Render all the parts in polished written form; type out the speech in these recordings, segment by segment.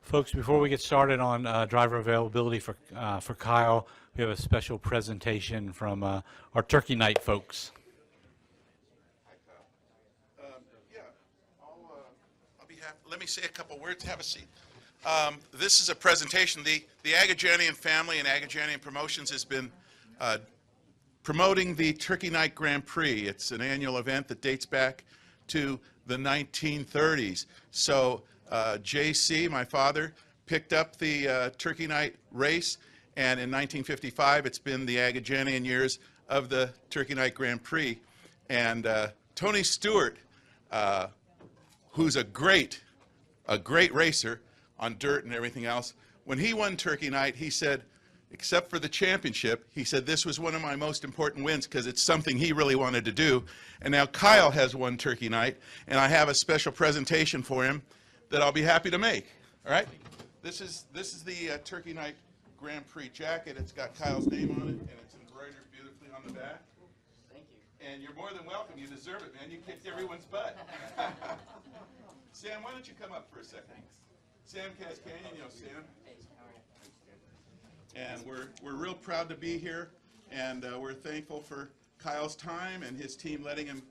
Folks, before we get started on driver availability for Kyle, we have a special presentation from our Turkey Night folks. Yeah, I'll be happy. Let me say a couple words. Have a seat. This is a presentation. The Agajanian family and Agajanian Promotions has been promoting the Turkey Night Grand Prix. It's an annual event that dates back to the 1930s. So J.C., my father, picked up the Turkey Night race, and in 1955 it's been the Agajanian years of the Turkey Night Grand Prix. And Tony Stewart, who's a great racer on dirt and everything else, when he won Turkey Night, he said, except for the championship, he said this was one of my most important wins because it's something he really wanted to do. And now Kyle has won Turkey Night, and I have a special presentation for him that I'll be happy to make. All right? This is the Turkey Night Grand Prix jacket. It's got Kyle's name on it, and it's embroidered beautifully on the back. Thank you. And you're more than welcome. You deserve it, man. You kicked everyone's butt. Sam, why don't you come up for a second? Thanks. Sam Cascanian, you know Sam. Hey, how are you? And we're real proud to be here, and we're thankful for Kyle's time and his team letting him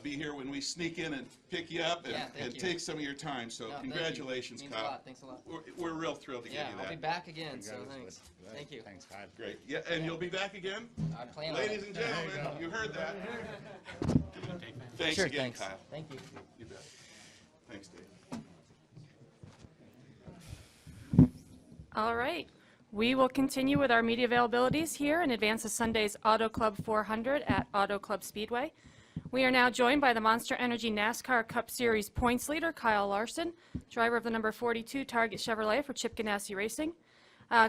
be here when we sneak in and pick you up and take some of your time. So No, congratulations, Means Kyle. A lot. Thanks a lot. We're real thrilled to Yeah, give you that. I'll be back again, so thanks. Thank you. Thanks, Kyle. Great. Yeah, and you'll be back again? I plan on Ladies it. and gentlemen, you heard that. Thanks Sure, again, thanks. Kyle. Thank you. You bet. Thanks, Dave. All right. We will continue with our media availabilities here in advance of Sunday's Auto Club 400 at Auto Club Speedway. We are now joined by the Monster Energy NASCAR Cup Series points leader, Kyle Larson, driver of the number 42 Target Chevrolet for Chip Ganassi Racing.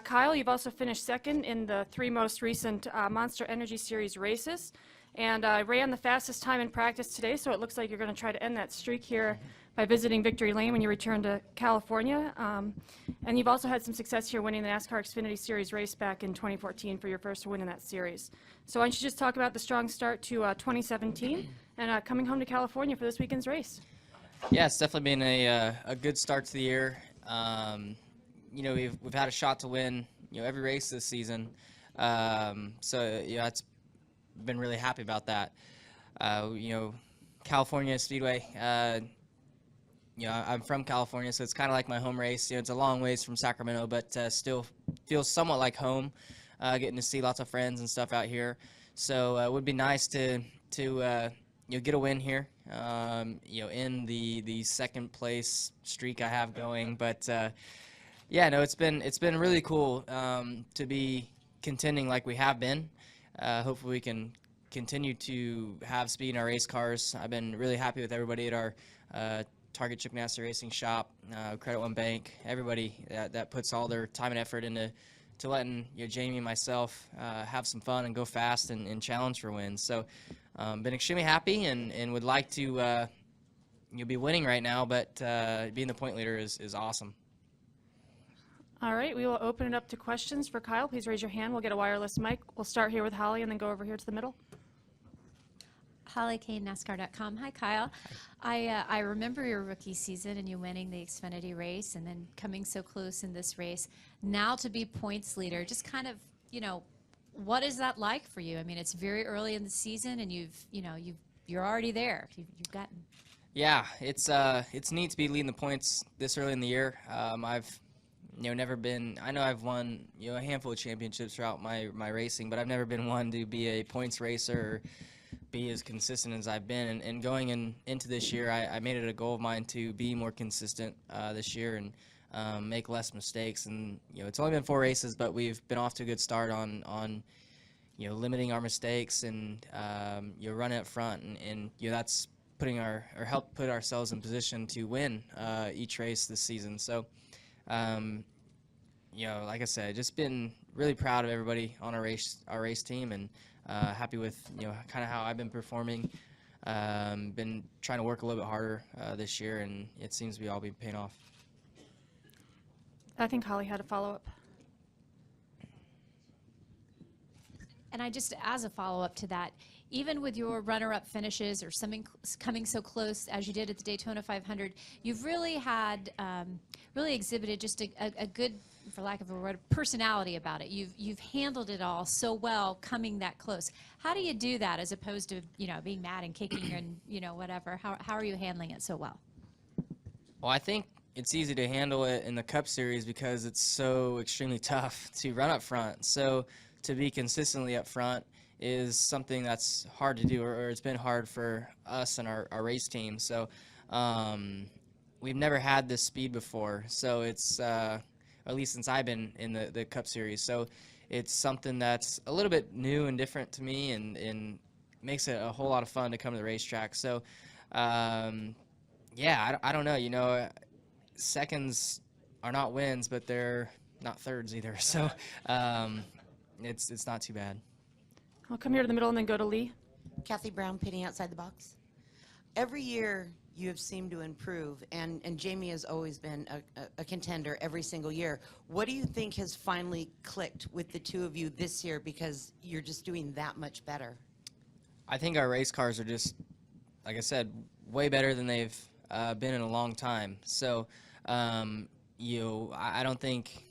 Kyle, you've also finished second in the three most recent Monster Energy Series races, and ran the fastest time in practice today, so it looks like you're going to try to end that streak here by visiting Victory Lane when you return to California. And you've also had some success here winning the NASCAR Xfinity Series race back in 2014 for your first win in that series. So why don't you just talk about the strong start to 2017 and coming home to California for this weekend's race. Yeah, it's definitely been a good start to the year. You know, we've had a shot to win, you know, every race this season. So yeah, it's been really happy about that. You know, California Speedway. You know, I'm from California, so it's kind of like my home race. You know, it's a long ways from Sacramento, but still feels somewhat like home. Getting to see lots of friends and stuff out here, so it would be nice to you know, get a win here. You know, in the second place streak I have going, but yeah, no, it's been really cool to be contending like we have been. Hopefully, we can continue to have speed in our race cars. I've been really happy with everybody at our Target Chip Ganassi Racing shop, Credit One Bank, everybody that puts all their time and effort into letting, you know, Jamie and myself have some fun and go fast and challenge for wins. So been extremely happy and would like to you know, be winning right now, but being the point leader is awesome. All right, we will open it up to questions for Kyle. Please raise your hand. We'll get a wireless mic. We'll start here with Holly and then go over here to the middle. Holly Kane, NASCAR.com. Hi, Kyle. I remember your rookie season and you winning the Xfinity race and then coming so close in this race. Now to be points leader, just kind of, you know, what is that like for you? I mean, it's very early in the season and you're already there. You've gotten. Yeah, it's neat to be leading the points this early in the year. I've, you know, never been. I know I've won, you know, a handful of championships throughout my racing, but I've never been one to be a points racer or be as consistent as I've been. And going into this year, I made it a goal of mine to be more consistent this year and make less mistakes. And you know, it's only been 4 races, but we've been off to a good start on you know, limiting our mistakes and you know, running up front, and you know, that's putting help put ourselves in position to win each race this season. So you know, like I said, just been really proud of everybody on our race team, and happy with, you know, kind of how I've been performing. Been trying to work a little bit harder this year, and it seems to be all be paying off. I think Holly had a follow-up. And I just, as a follow-up to that, even with your runner-up finishes or something coming so close as you did at the Daytona 500, you've really had, really exhibited just a good, for lack of a word, personality about it. You've handled it all so well, coming that close. How do you do that as opposed to, you know, being mad and kicking and, you know, whatever? How are you handling it so well? Well, I think it's easy to handle it in the Cup Series because it's so extremely tough to run up front. So to be consistently up front is something that's hard to do, or it's been hard for us and our race team. So we've never had this speed before. So it's, at least since I've been in the Cup Series. So it's something that's a little bit new and different to me, and makes it a whole lot of fun to come to the racetrack. So yeah, I don't know. You know, seconds are not wins, but they're not thirds either. So it's not too bad. I'll come here to the middle and then go to Lee. Kathy Brown, pitting outside the box. Every year you have seemed to improve, and Jamie has always been a contender every single year. What do you think has finally clicked with the two of you this year, because you're just doing that much better? I think our race cars are just, like I said, way better than they've been in a long time. So I don't think,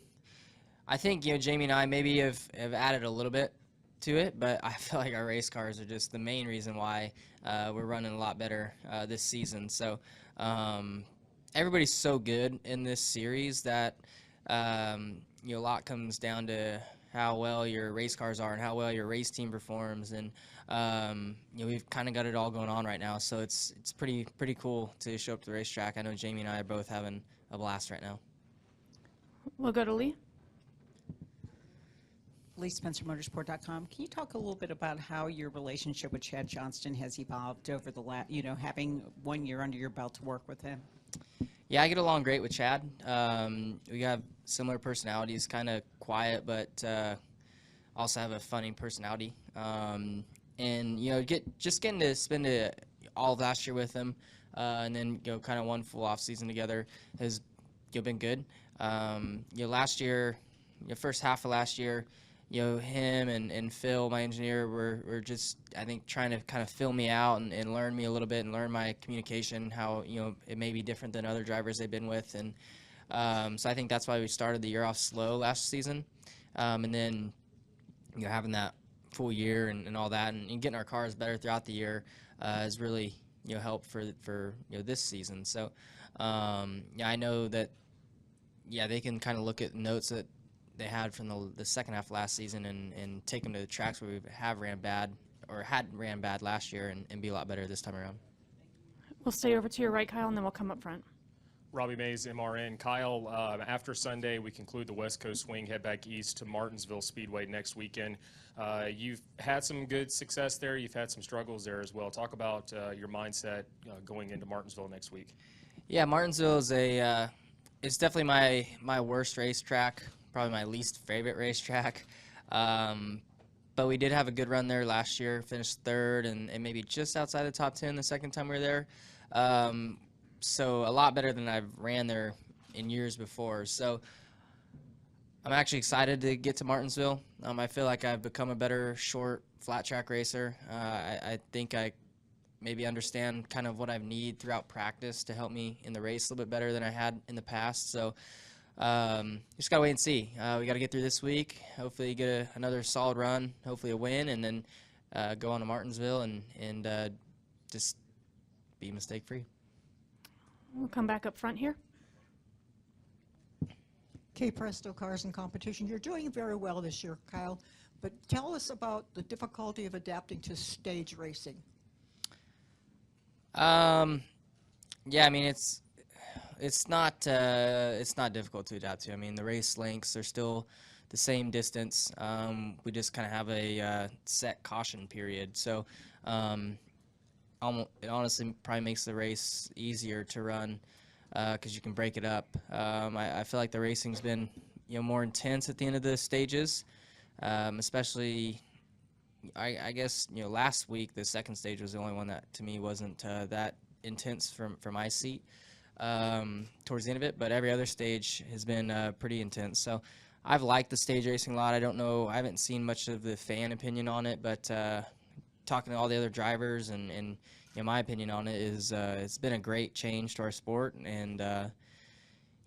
I think, you know, Jamie and I maybe have added a little bit to it, but I feel like our race cars are just the main reason why we're running a lot better this season. So everybody's so good in this series that you know, a lot comes down to how well your race cars are and how well your race team performs, and you know, we've kind of got it all going on right now. So it's pretty cool to show up to the racetrack. I know Jamie and I are both having a blast right now. We'll go to Lee. Lee Spencer, Motorsport.com. Can you talk a little bit about how your relationship with Chad Johnston has evolved over the you know, having 1 year under your belt to work with him? Yeah, I get along great with Chad. We have similar personalities, kind of quiet, but also have a funny personality. And you know, just getting to spend all of last year with him, and then, you know, kind of one full off season together has, you know, been good. You know, last year, the first half of last year, you know, him and Phil, my engineer, were just, I think, trying to kind of fill me out and learn me a little bit and learn my communication, how, you know, it may be different than other drivers they've been with. And so I think that's why we started the year off slow last season. And then, you know, having that full year and all that, and getting our cars better throughout the year has really, you know, helped for you know, this season. So yeah, I know that, yeah, they can kind of look at notes that they had from the second half of last season and take them to the tracks where we have ran bad or had ran bad last year and be a lot better this time around. We'll stay over to your right, Kyle, and then we'll come up front. Robbie Mays, MRN. Kyle, after Sunday, we conclude the West Coast swing, head back east to Martinsville Speedway next weekend. You've had some good success there. You've had some struggles there as well. Talk about your mindset going into Martinsville next week. Yeah, Martinsville is it's definitely my worst racetrack, probably my least favorite racetrack. But we did have a good run there last year, finished third and maybe just outside the top 10 the second time we were there. So a lot better than I've ran there in years before. So I'm actually excited to get to Martinsville. I feel like I've become a better short flat track racer. I think I maybe understand kind of what I need throughout practice to help me in the race a little bit better than I had in the past. So just gotta wait and see. We gotta get through this week. Hopefully get another solid run, hopefully a win, and then go on to Martinsville and just be mistake free. We'll come back up front here. Presto Cars and Competition. You're doing very well this year, Kyle, but tell us about the difficulty of adapting to stage racing. Yeah, I mean, it's not difficult to adapt to. I mean, the race lengths are still the same distance. We just kind of have a set caution period. So it honestly probably makes the race easier to run because you can break it up. I feel like the racing's been, you know, more intense at the end of the stages, especially. I guess, you know, last week the second stage was the only one that to me wasn't that intense from my seat towards the end of it, but every other stage has been pretty intense. So I've liked the stage racing a lot. I don't know, I haven't seen much of the fan opinion on it, but talking to all the other drivers and my opinion on it is it's been a great change to our sport, and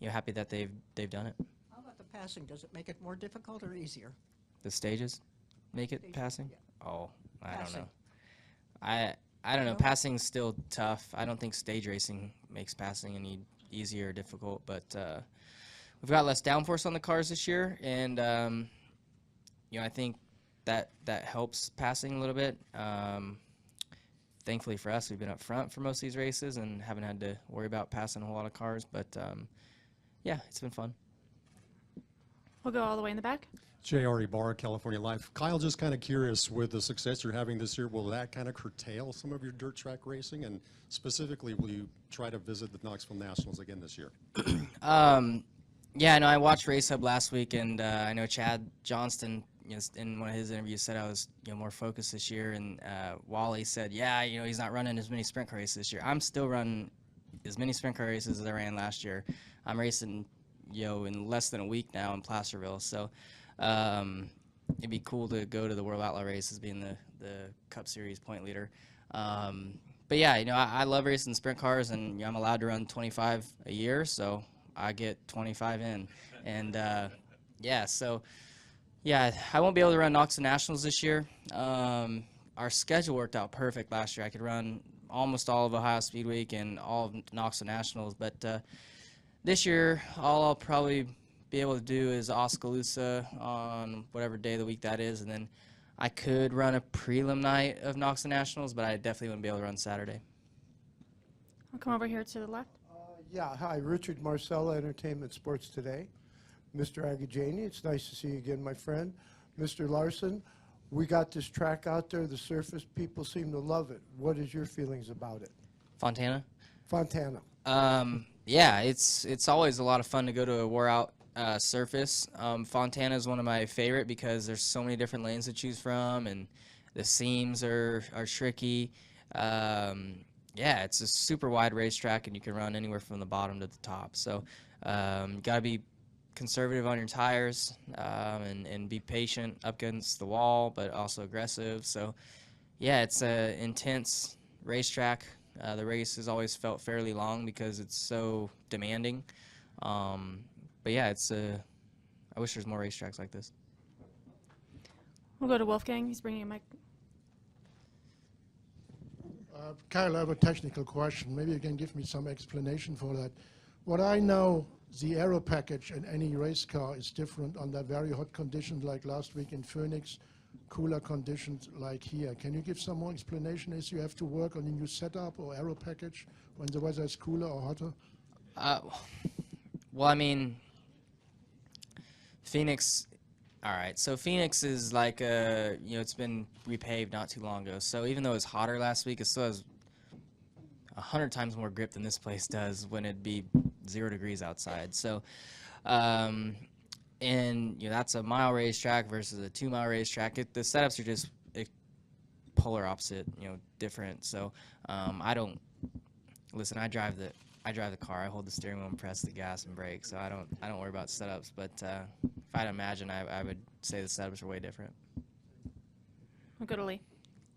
happy that they've done it. How about the passing? Does it make it more difficult or easier? The stages make it Stages, passing? yeah. Oh, I don't Passing. know. I don't know. No? Passing's still tough. I don't think stage racing makes passing any easier or difficult, but we've got less downforce on the cars this year, and I think that helps passing a little bit. Thankfully for us, we've been up front for most of these races and haven't had to worry about passing a whole lot of cars, but yeah, it's been fun. We'll go all the way in the back. J.R. Ibarra, California Life. Kyle, just kind of curious, with the success you're having this year, will that kind of curtail some of your dirt track racing? And specifically, will you try to visit the Knoxville Nationals again this year? Yeah, I know. I watched Race Hub last week, and I know Chad Johnston, in one of his interviews, said I was more focused this year. And Wally said, yeah, he's not running as many sprint car races this year. I'm still running as many sprint car races as I ran last year. I'm racing, in less than a week now in Placerville. So it'd be cool to go to the World Outlaw races, being the Cup Series point leader. But yeah, I love racing sprint cars, and I'm allowed to run 25 a year, so I get 25 in. And yeah, so yeah, I won't be able to run Knoxville Nationals this year. Our schedule worked out perfect last year. I could run almost all of Ohio Speed Week and all of Knoxville Nationals, but this year all I'll probably be able to do is Oskaloosa on whatever day of the week that is, and then I could run a prelim night of Knoxville Nationals, but I definitely wouldn't be able to run Saturday. I'll come over here to the left. Yeah, hi, Richard Marcella, Entertainment Sports Today. Mr. Agajani, it's nice to see you again, my friend. Mr. Larson, we got this track out there, the surface, people seem to love it. What is your feelings about it? Fontana? Fontana. Yeah, it's always a lot of fun to go to a wore-out surface. Fontana is one of my favorite because there's so many different lanes to choose from, and the seams are tricky. Yeah, it's a super wide racetrack, and you can run anywhere from the bottom to the top. So you got to be conservative on your tires and be patient up against the wall, but also aggressive. So yeah, it's an intense racetrack. The race has always felt fairly long because it's so demanding. But yeah, I wish there's more racetracks like this. We'll go to Wolfgang. He's bringing a mic. Kyle, I have a technical question. Maybe you can give me some explanation for that. What I know, the aero package in any race car is different under very hot conditions like last week in Phoenix, cooler conditions like here. Can you give some more explanation as you have to work on a new setup or aero package when the weather is cooler or hotter? Well, I mean, Phoenix, all right, so Phoenix is like, it's been repaved not too long ago. So even though it was hotter last week, it still has 100 times more grip than this place does when it'd be 0 degrees outside. So, and that's a mile racetrack versus a 2 mile racetrack. The setups are just polar opposite, different. So, I don't listen. I drive the car. I hold the steering wheel and press the gas and brake. So I don't worry about setups. But if I had to imagine, I would say the setups are way different. We'll go to Lee.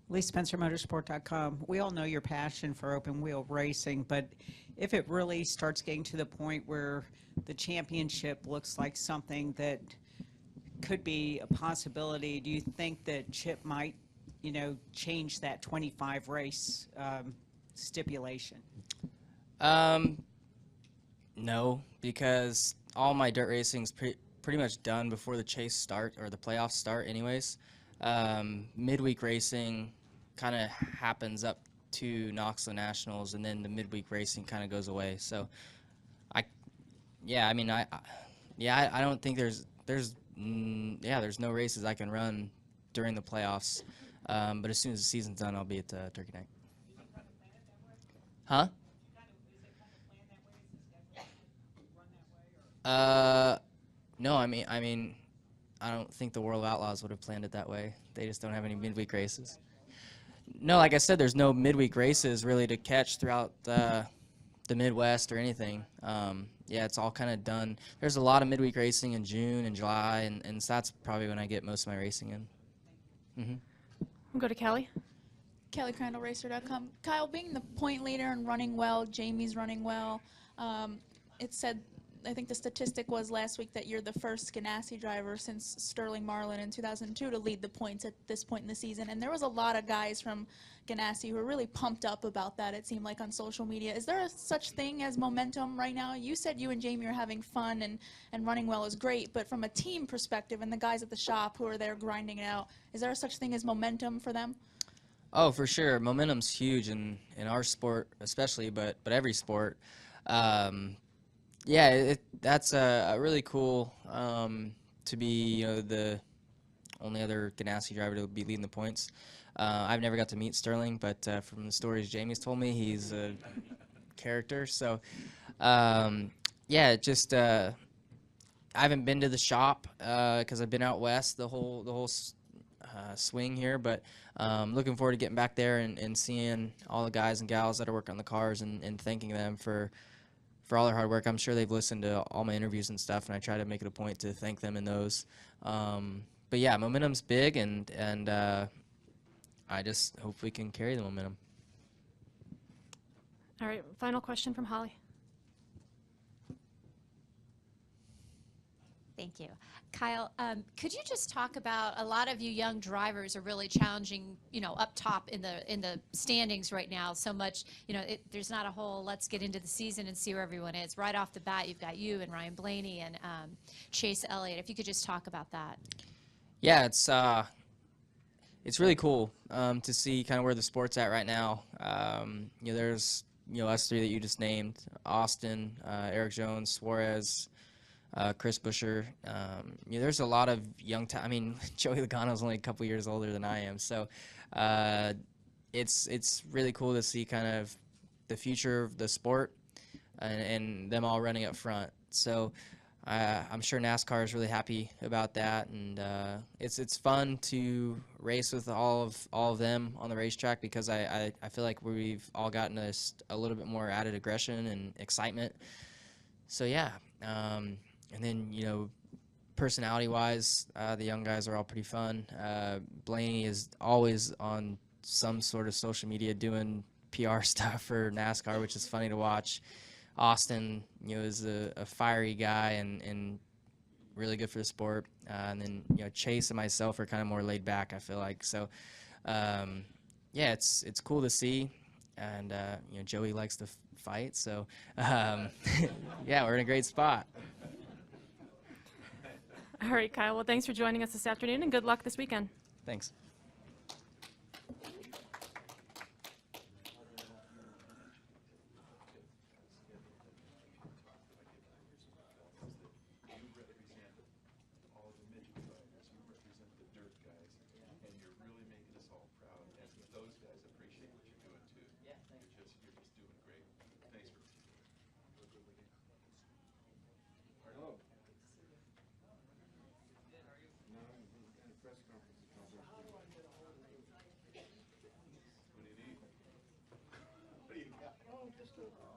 Lee Spencer, Motorsport.com. We all know your passion for open wheel racing, but if it really starts getting to the point where the championship looks like something that could be a possibility, do you think that Chip might, change that 25 race stipulation? No, because all my dirt racing's pretty much done before the chase start or the playoffs start anyways. Midweek racing kind of happens up to Knoxville Nationals, and then the midweek racing kind of goes away. So I don't think there's no races I can run during the playoffs. But as soon as the season's done, I'll be at Turkey Night. Huh? No, I mean, I don't think the World Outlaws would have planned it that way. They just don't have any midweek races. No, like I said, there's no midweek races really to catch throughout the the Midwest or anything. Yeah, it's all kind of done. There's a lot of midweek racing in June and July, and so that's probably when I get most of my racing in. We'll go to Kelly. KellyCrandallRacer.com. Kyle, being the point leader and running well, Jamie's running well. It said, I think the statistic was last week that you're the first Ganassi driver since Sterling Marlin in 2002 to lead the points at this point in the season. And there was a lot of guys from Ganassi who were really pumped up about that, it seemed like, on social media. Is there a such thing as momentum right now? You said you and Jamie are having fun and running well is great, but from a team perspective and the guys at the shop who are there grinding it out, is there a such thing as momentum for them? Oh, for sure. Momentum's huge in our sport, especially, but every sport. Yeah, that's a really cool to be the only other Ganassi driver to be leading the points. I've never got to meet Sterling, but from the stories Jamie's told me, he's a character. So, yeah, just I haven't been to the shop because I've been out west the whole swing here, but looking forward to getting back there and seeing all the guys and gals that are working on the cars and thanking them for all their hard work. I'm sure they've listened to all my interviews and stuff, and I try to make it a point to thank them in those. But yeah, momentum's big, and I just hope we can carry the momentum. All right, final question from Holly. Thank you. Kyle, could you just talk about, a lot of you young drivers are really challenging, up top in the standings right now so much, there's not a whole let's get into the season and see where everyone is. Right off the bat, you've got you and Ryan Blaney and Chase Elliott. If you could just talk about that. Yeah, it's really cool to see kind of where the sport's at right now. There's us three that you just named: Austin, Eric Jones, Suarez, Chris Buescher. There's a lot of young I mean, Joey Logano's only a couple years older than I am, so it's really cool to see kind of the future of the sport and them all running up front. So I'm sure NASCAR is really happy about that, and it's fun to race with all of them on the racetrack because I feel like we've all gotten a little bit more added aggression and excitement. So yeah. And then, personality-wise, the young guys are all pretty fun. Blaney is always on some sort of social media doing PR stuff for NASCAR, which is funny to watch. Austin, is a fiery guy and really good for the sport. And then, Chase and myself are kind of more laid back, I feel like. So, yeah, it's cool to see. And, Joey likes to fight. So, yeah, we're in a great spot. All right, Kyle. Well, thanks for joining us this afternoon, and good luck this weekend. Thanks. Just a